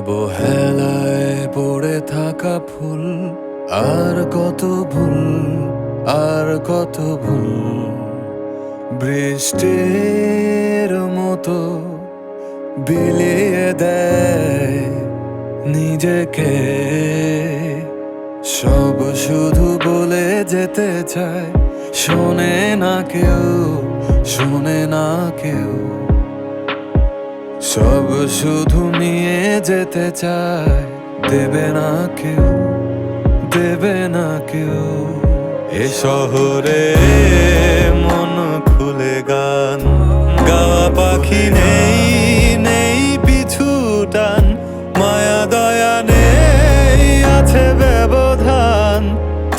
অবহেলায় পড়ে থাকা ফুল, আর কত ভুল, আর কত ভুল। বৃষ্টির মতো বিলিয়ে দেয় নিজেকে, সব শুধু বলে যেতে চায়, শোনে না কেউ, শোনে না কেউ। সব শুধু নিয়ে যেতে চায়, দেবে না কেউ, দেবে না কেউ। এ শহরে মন খুলে গান গাওয়া পাখি নেই, নেই পিছু টান, মায়া দয়া নেই, আছে ব্যবধান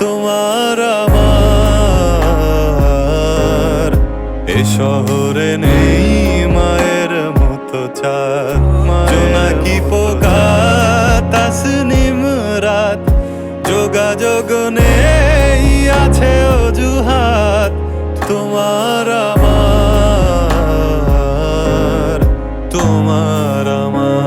তোমার আমার। এ শহরে নেই মায়ের মতো চাঁদ, জোনাকি পোকা তাসনিম রাত, যোগাযোগ নেই, আছে অজুহাত তোমার আমার, তোমার আমার।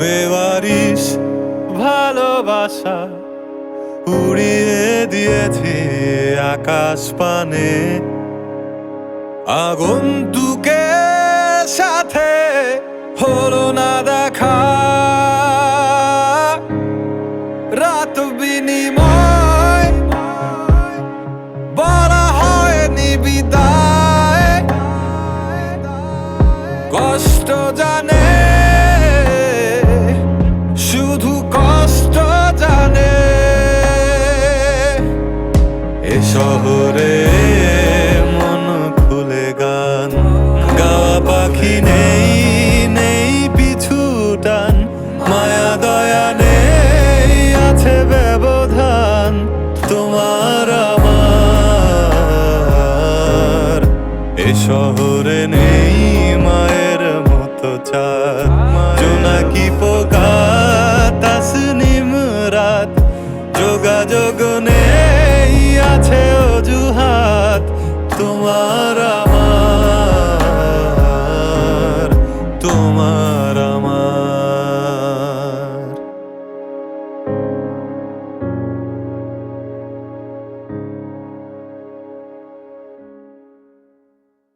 বেওয়ারিশ ভালোবাসা উড়িয়ে দিয়েছে আকাশ পানে, আগন্তুকের সাথে হলো না দেখা, রাত বিনিময় বলা হয়নি বিদায়, কষ্ট জানে শুধু কষ্ট জানে। এ শহরে মন খুলে গান গাওয়া পাখি নেই, নেই পিছু টান, মায়া দয়া নেই, আছে ব্যবধান তোমার আমার। এ শহরে নেই মায়ের মতো চাঁদ, জোনাকি পোকা তাসনিম রাত, যোগাযোগ নেই, আছে অজুহাত তোমার।